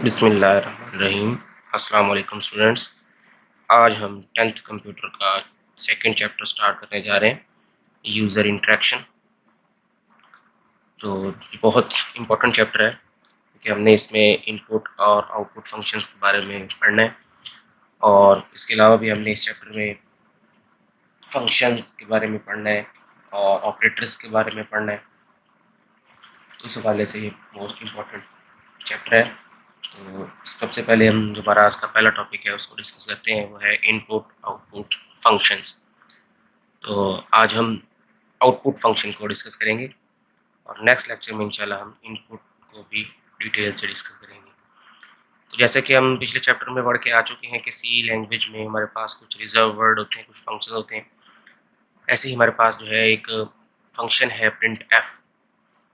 बिस्मिल्लाहिर्रहमानिर्रहीम। अस्सलाम वालेकुम स्टूडेंट्स। आज हम 10th कंप्यूटर का सेकंड चैप्टर स्टार्ट करने जा रहे हैं, यूज़र इंटरेक्शन। तो ये बहुत इम्पोर्टेंट चैप्टर है क्योंकि हमने इसमें इनपुट और आउटपुट फंक्शंस के बारे में पढ़ना है और इसके अलावा भी हमने इस चैप्टर में फंक्शन के बारे में पढ़ना है और ऑपरेटर्स के बारे में पढ़ना है। तो इस हवाले से ये मोस्ट इम्पॉर्टेंट चैप्टर है। तो सबसे पहले हम जो हमारा आज का पहला टॉपिक है उसको डिस्कस करते हैं, वो है इनपुट आउटपुट फंक्शंस। तो आज हम आउटपुट फंक्शन को डिस्कस करेंगे और नेक्स्ट लेक्चर में इंशाल्लाह हम इनपुट को भी डिटेल से डिस्कस करेंगे। तो जैसे कि हम पिछले चैप्टर में पढ़ के आ चुके हैं कि सी लैंग्वेज में हमारे पास कुछ रिजर्व वर्ड होते हैं, कुछ फंक्शन होते हैं। ऐसे ही हमारे पास जो है एक फंक्शन है प्रिंट एफ।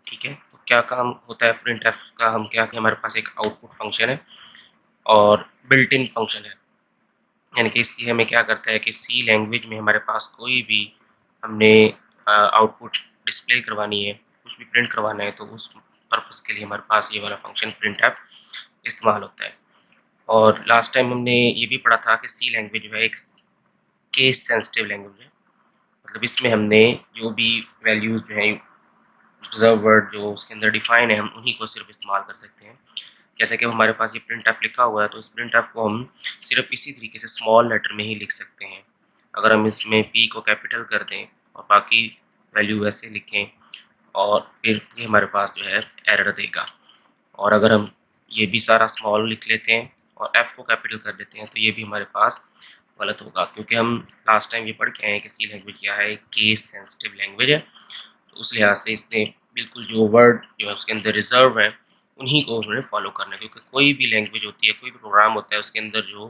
ठीक है, तो क्या काम होता है प्रिंट एफ का, हम क्या कि हमारे पास एक आउटपुट फंक्शन है और बिल्ट इन फंक्शन है। यानी कि इसलिए हमें क्या करता है कि सी लैंग्वेज में हमारे पास कोई भी हमने आउटपुट डिस्प्ले करवानी है, कुछ भी प्रिंट करवाना है, तो उस पर्पज़ के लिए हमारे पास ये वाला फंक्शन प्रिंट एफ इस्तेमाल होता है। और लास्ट टाइम हमने ये भी पढ़ा था कि सी लैंग्वेज जो है एक केस सेंसिटिव लैंग्वेज है। मतलब इसमें हमने जो भी वैल्यूज़ जो हैं, रिजर्व वर्ड जो उसके अंदर डिफाइन है, हम उन्हीं को सिर्फ इस्तेमाल कर सकते हैं। जैसे कि हमारे पास ये प्रिंट एफ लिखा हुआ है, तो इस प्रिंट एफ को हम सिर्फ इसी तरीके से स्मॉल लेटर में ही लिख सकते हैं। अगर हम इसमें पी को कैपिटल कर दें और बाकी वैल्यू वैसे लिखें और फिर ये हमारे पास जो है एरर देगा। और अगर हम ये भी सारा स्मॉल लिख लेते हैं और एफ को कैपिटल कर देते हैं तो ये भी हमारे पास गलत होगा, क्योंकि हम लास्ट टाइम ये पढ़ के आए हैं कि सी लैंग्वेज क्या है, केस सेंसिटिव लैंग्वेज है। तो उस लिहाज से इसने बिल्कुल जो वर्ड जो है उसके अंदर रिजर्व है उन्हीं को उन्होंने फॉलो करना है, क्योंकि कोई भी लैंग्वेज होती है, कोई भी प्रोग्राम होता है, उसके अंदर जो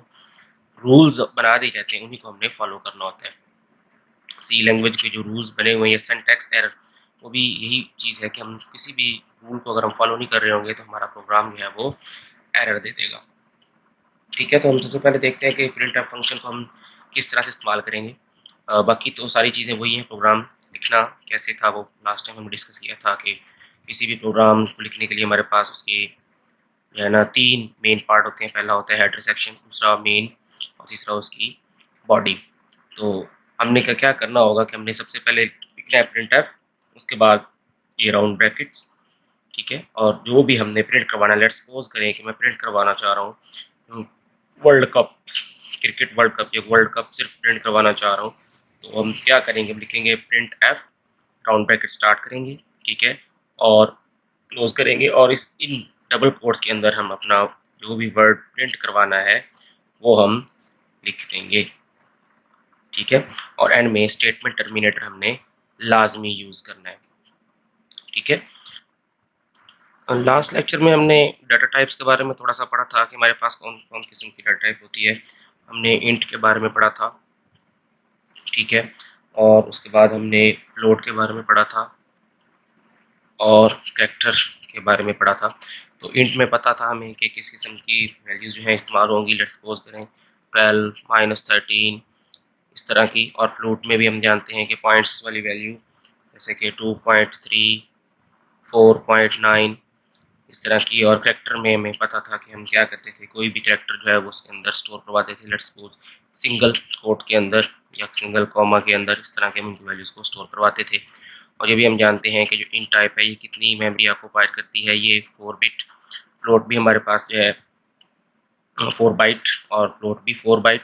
रूल्स बना दिए जाते हैं उन्हीं को हमने फॉलो करना होता है। सी लैंग्वेज के जो रूल्स बने हुए हैं, सिंटैक्स एरर, वो भी यही चीज़ है कि हम किसी भी रूल को अगर हम फॉलो नहीं कर रहे होंगे तो हमारा प्रोग्राम जो है वो एरर दे देगा। ठीक है, तो हम सबसे पहले देखते हैं कि प्रिंट एफ फंक्शन को हम किस तरह से इस्तेमाल करेंगे। बाकी तो सारी चीज़ें वही हैं, प्रोग्राम लिखना कैसे था वो लास्ट टाइम हमने डिस्कस किया था कि किसी भी प्रोग्राम को लिखने के लिए हमारे पास उसकी जो है ना 3 मेन पार्ट होते हैं। पहला होता है हेडर सेक्शन, दूसरा मेन और तीसरा उसकी बॉडी। तो हमने क्या करना होगा कि हमने सबसे पहले लिखना है प्रिंट एफ, उसके बाद ये राउंड ब्रैकेट्स। ठीक है, और जो भी हमने प्रिंट करवाना है, लेट्स सपोज करें कि मैं प्रिंट करवाना चाह रहा हूँ world cup, cricket world cup या वर्ल्ड कप सिर्फ प्रिंट करवाना चाह रहा हूँ, तो हम क्या करेंगे, हम लिखेंगे print F, round bracket start करेंगे, ठीक है, और क्लोज करेंगे और इस इन डबल कोट्स के अंदर हम अपना जो भी वर्ड प्रिंट करवाना है वो हम लिख देंगे। ठीक है, और एंड में स्टेटमेंट टर्मिनेटर हमने लाजमी यूज़ करना है। ठीक है, लास्ट लेक्चर में हमने डाटा टाइप्स के बारे में थोड़ा सा पढ़ा था कि हमारे पास कौन कौन किस्म की डाटा टाइप होती है। हमने इंट के बारे में पढ़ा था, ठीक है, और उसके बाद हमने फ्लोट के बारे में पढ़ा था और कैरेक्टर के बारे में पढ़ा था। तो इंट में पता था हमें कि किस किस्म की वैल्यूज़ जो हैं इस्तेमाल होंगी, लेट्स सपोज करें 12 -13 इस तरह की। और फ्लोट में भी हम जानते हैं कि पॉइंट्स वाली वैल्यू जैसे कि 2.3 4.9 इस तरह की। और कैरेक्टर में हमें पता था कि हम क्या करते थे, कोई भी कैरेक्टर जो है वो उसके अंदर स्टोर करवाते थे, लेट्स सपोज सिंगल कोट के अंदर या सिंगल कॉमा के अंदर, इस तरह के हम उनकी वैल्यूज़ को स्टोर करवाते थे। और ये भी हम जानते हैं कि जो इन टाइप है ये कितनी मेमोरी ऑक्युपाई करती है, ये 4 बिट। फ्लोट भी हमारे पास जो है 4 बाइट और फ्लोट भी 4 बाइट,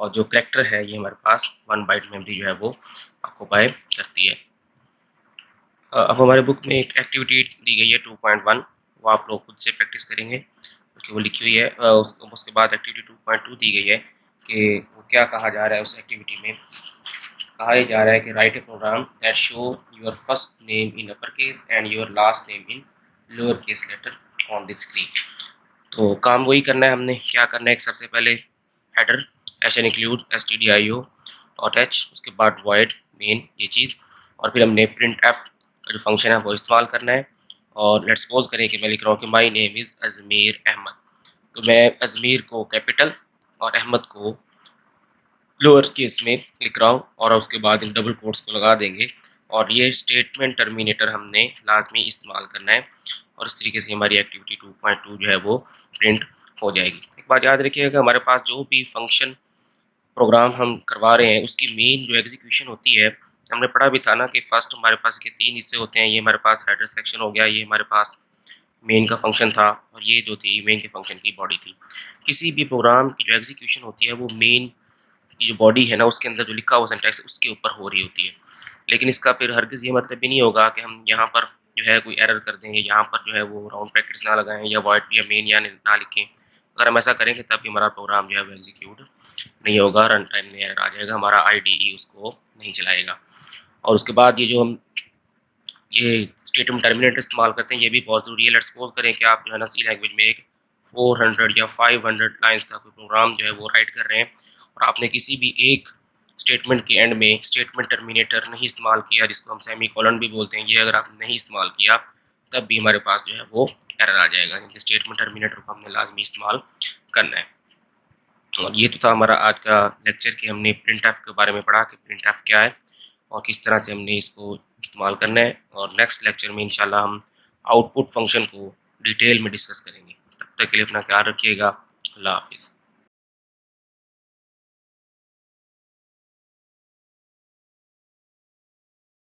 और जो कैरेक्टर है ये हमारे पास 1 बाइट मेमोरी जो है वो ऑक्युपाई करती है। अब हमारे बुक में एक एक्टिविटी दी गई है 2.1, वो आप लोग खुद से प्रैक्टिस करेंगे क्योंकि वो लिखी हुई है। उसके बाद एक्टिविटी 2.2 दी गई है कि वो क्या कहा जा रहा है। उस एक्टिविटी में कहा ही जा रहा है कि write a program that show your first name in upper case and your last name in lower case letter on the screen. तो काम वही करना है, हमने क्या करना है, सबसे पहले header an include stdio dot H, उसके बाद वॉइड मेन ये चीज़, और फिर हमने प्रिंट एफ का जो फंक्शन है वो इस्तेमाल करना है। और लेट्स सपोज करें कि मैं लिख रहा हूँ कि my name is Ajmer Ahmad, तो मैं अजमेर को कैपिटल और अहमद को लोअर केस में लिख रहा हूँ और उसके बाद इन डबल कोट्स को लगा देंगे और ये स्टेटमेंट टर्मिनेटर हमने लाजमी इस्तेमाल करना है और इस तरीके से हमारी एक्टिविटी 2.2 जो है वो प्रिंट हो जाएगी। एक बात याद रखिएगा, हमारे पास जो भी फंक्शन प्रोग्राम हम करवा रहे हैं उसकी मेन जो एग्जीक्यूशन होती है, हमने पढ़ा भी था ना कि फर्स्ट हमारे पास के 3 हिस्से होते हैं। ये हमारे पास हेडर सेक्शन हो गया, ये हमारे पास मेन का फंक्शन था और ये जो थी मेन के फंक्शन की बॉडी थी। किसी भी प्रोग्राम की जो एग्जीक्यूशन होती है वो मेन की जो बॉडी है ना उसके अंदर जो लिखा हुआ सिंटैक्स उसके ऊपर हो रही होती है। लेकिन इसका फिर हरगिज़ ये मतलब भी नहीं होगा कि हम यहाँ पर जो है कोई एरर कर दें, यहाँ पर जो है वो राउंड ब्रैकेट्स ना लगाएं या वॉइड या मेन या ना लिखें। अगर हम ऐसा करेंगे तब भी हमारा प्रोग्राम जो है वो एग्जीक्यूट नहीं होगा, रन टाइम में एरर आ जाएगा, हमारा आईडीई उसको नहीं चलाएगा। और उसके बाद ये जो हम ये स्टेटमेंट टर्मिनेटर इस्तेमाल करते हैं ये भी बहुत ज़रूरी है। लेट्स सपोज करें कि आप जो है ना सी लैंग्वेज में एक 400 या 500 लाइंस का कोई प्रोग्राम जो है वो राइट कर रहे हैं और आपने किसी भी एक स्टेटमेंट के एंड में स्टेटमेंट टर्मिनेटर नहीं इस्तेमाल किया, जिसको हम सेमी कॉलन भी बोलते हैं, ये अगर आप नहीं इस्तेमाल किया तब भी हमारे पास जो है वो एरर आ जाएगा। यानी स्टेटमेंट टर्मिनेटर को हमने लाजमी इस्तेमाल करना है। और ये तो था हमारा आज का लेक्चर कि हमने प्रिंट एफ के बारे में पढ़ा कि प्रिंट एफ क्या है और किस तरह से हमने इसको इस्तेमाल करना है। और नेक्स्ट लेक्चर में इंशाल्लाह हम आउटपुट फंक्शन को डिटेल में डिस्कस करेंगे। तब तक के लिए अपना ख्याल रखिएगा। अल्लाह हाफिज़।